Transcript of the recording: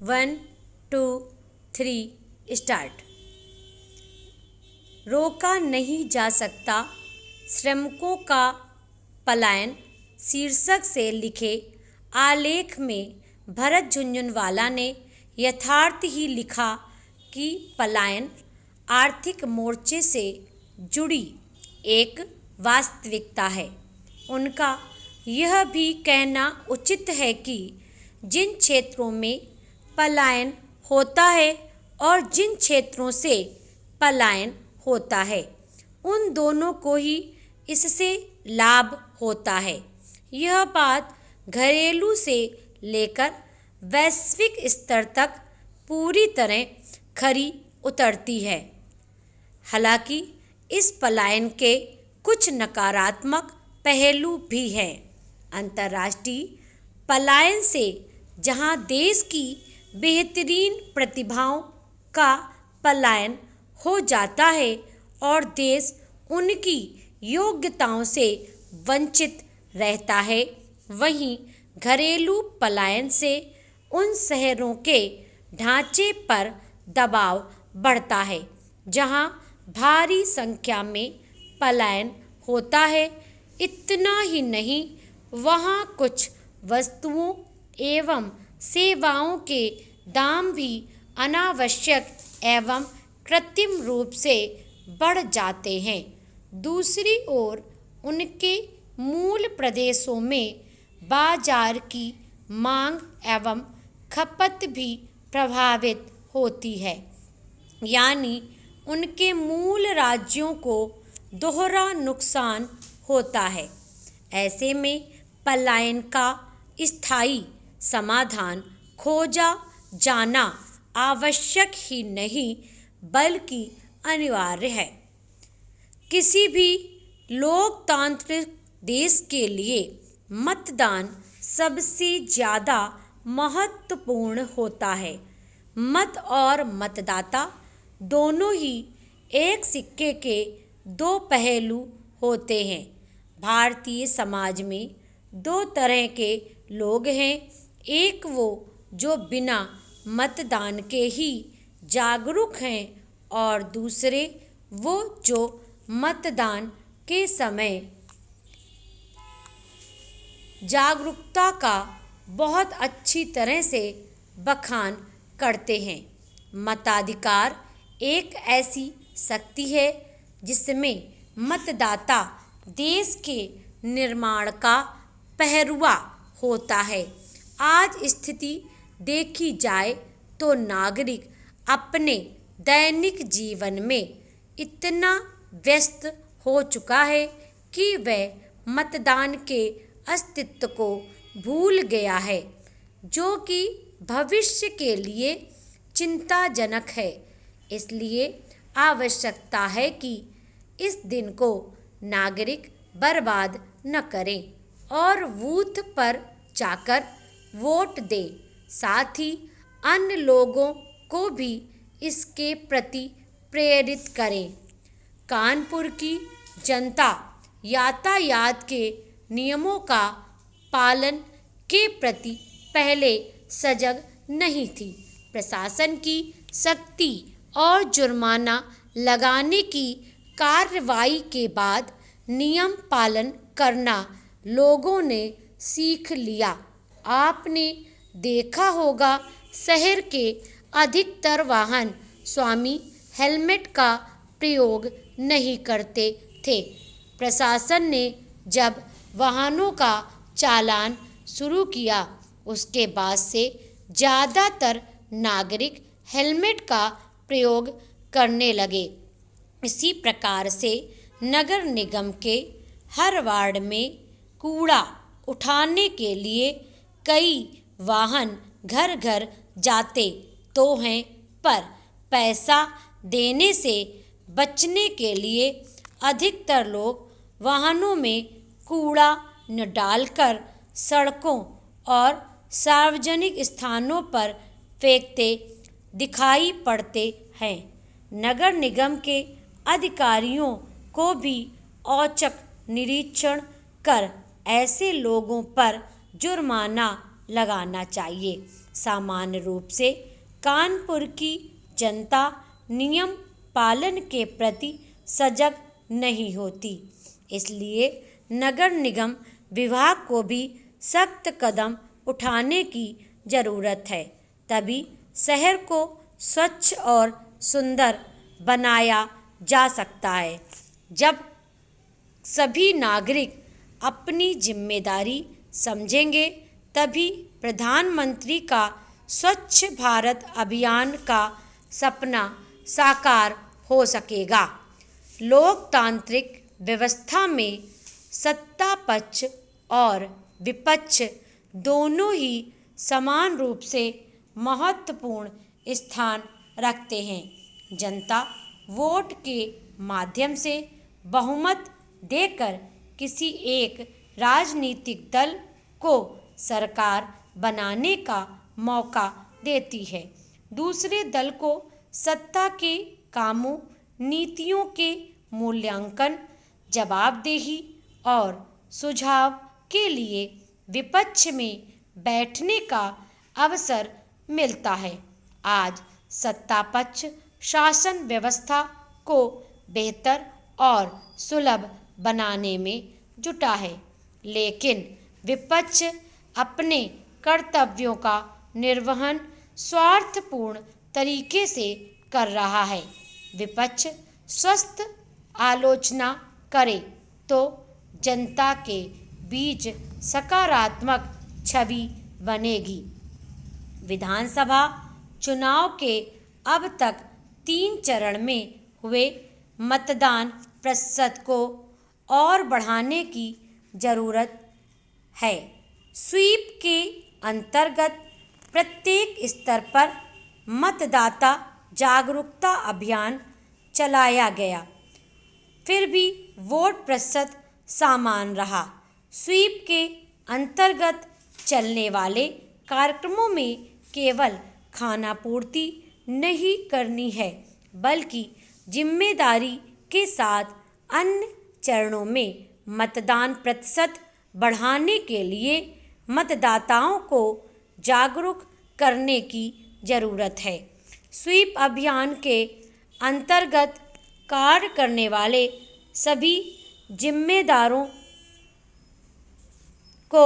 1 2 3 start. रोका नहीं जा सकता श्रमिकों का पलायन शीर्षक से लिखे आलेख में भरत झुनझुनवाला ने यथार्थ ही लिखा कि पलायन आर्थिक मोर्चे से जुड़ी एक वास्तविकता है। उनका यह भी कहना उचित है कि जिन क्षेत्रों में पलायन होता है और जिन क्षेत्रों से पलायन होता है उन दोनों को ही इससे लाभ होता है। यह बात घरेलू से लेकर वैश्विक स्तर तक पूरी तरह खरी उतरती है। हालांकि इस पलायन के कुछ नकारात्मक पहलू भी हैं। अंतर्राष्ट्रीय पलायन से जहां देश की बेहतरीन प्रतिभाओं का पलायन हो जाता है और देश उनकी योग्यताओं से वंचित रहता है, वहीं घरेलू पलायन से उन शहरों के ढांचे पर दबाव बढ़ता है जहां भारी संख्या में पलायन होता है। इतना ही नहीं, वहां कुछ वस्तुओं एवं सेवाओं के दाम भी अनावश्यक एवं कृत्रिम रूप से बढ़ जाते हैं। दूसरी ओर उनके मूल प्रदेशों में बाजार की मांग एवं खपत भी प्रभावित होती है, यानी उनके मूल राज्यों को दोहरा नुकसान होता है। ऐसे में पलायन का स्थायी समाधान खोजा जाना आवश्यक ही नहीं बल्कि अनिवार्य है। किसी भी लोकतांत्रिक देश के लिए मतदान सबसे ज़्यादा महत्वपूर्ण होता है। मत और मतदाता दोनों ही एक सिक्के के दो पहलू होते हैं। भारतीय समाज में दो तरह के लोग हैं, एक वो जो बिना मतदान के ही जागरूक हैं और दूसरे वो जो मतदान के समय जागरूकता का बहुत अच्छी तरह से बखान करते हैं। मताधिकार एक ऐसी शक्ति है जिसमें मतदाता देश के निर्माण का पहरुआ होता है। आज स्थिति देखी जाए तो नागरिक अपने दैनिक जीवन में इतना व्यस्त हो चुका है कि वह मतदान के अस्तित्व को भूल गया है, जो कि भविष्य के लिए चिंताजनक है। इसलिए आवश्यकता है कि इस दिन को नागरिक बर्बाद न करें और बूथ पर जाकर वोट दें। साथ ही अन्य लोगों को भी इसके प्रति प्रेरित करें। कानपुर की जनता यातायात के नियमों का पालन के प्रति पहले सजग नहीं थी। प्रशासन की सख्ती और जुर्माना लगाने की कार्रवाई के बाद नियम पालन करना लोगों ने सीख लिया। आपने देखा होगा, शहर के अधिकतर वाहन स्वामी हेलमेट का प्रयोग नहीं करते थे। प्रशासन ने जब वाहनों का चालान शुरू किया, उसके बाद से ज़्यादातर नागरिक हेलमेट का प्रयोग करने लगे। इसी प्रकार से नगर निगम के हर वार्ड में कूड़ा उठाने के लिए कई वाहन घर घर जाते तो हैं, पर पैसा देने से बचने के लिए अधिकतर लोग वाहनों में कूड़ा न डालकर सड़कों और सार्वजनिक स्थानों पर फेंकते दिखाई पड़ते हैं। नगर निगम के अधिकारियों को भी औचक निरीक्षण कर ऐसे लोगों पर जुर्माना लगाना चाहिए। सामान्य रूप से कानपुर की जनता नियम पालन के प्रति सजग नहीं होती, इसलिए नगर निगम विभाग को भी सख्त कदम उठाने की ज़रूरत है। तभी शहर को स्वच्छ और सुंदर बनाया जा सकता है। जब सभी नागरिक अपनी जिम्मेदारी समझेंगे तभी प्रधानमंत्री का स्वच्छ भारत अभियान का सपना साकार हो सकेगा। लोकतांत्रिक व्यवस्था में सत्ता पक्ष और विपक्ष दोनों ही समान रूप से महत्वपूर्ण स्थान रखते हैं। जनता वोट के माध्यम से बहुमत देकर किसी एक राजनीतिक दल को सरकार बनाने का मौका देती है, दूसरे दल को सत्ता के कामों, नीतियों के मूल्यांकन, जवाबदेही और सुझाव के लिए विपक्ष में बैठने का अवसर मिलता है। आज सत्ता पक्ष शासन व्यवस्था को बेहतर और सुलभ बनाने में जुटा है, लेकिन विपक्ष अपने कर्तव्यों का निर्वहन स्वार्थपूर्ण तरीके से कर रहा है। विपक्ष स्वस्थ आलोचना करे तो जनता के बीच सकारात्मक छवि बनेगी। विधानसभा चुनाव के अब तक 3 चरण में हुए मतदान प्रतिशत को और बढ़ाने की ज़रूरत है। स्वीप के अंतर्गत प्रत्येक स्तर पर मतदाता जागरूकता अभियान चलाया गया, फिर भी वोट प्रतिशत समान रहा। स्वीप के अंतर्गत चलने वाले कार्यक्रमों में केवल खानापूर्ति नहीं करनी है, बल्कि जिम्मेदारी के साथ अन्य चरणों में मतदान प्रतिशत बढ़ाने के लिए मतदाताओं को जागरूक करने की ज़रूरत है। स्वीप अभियान के अंतर्गत कार्य करने वाले सभी जिम्मेदारों को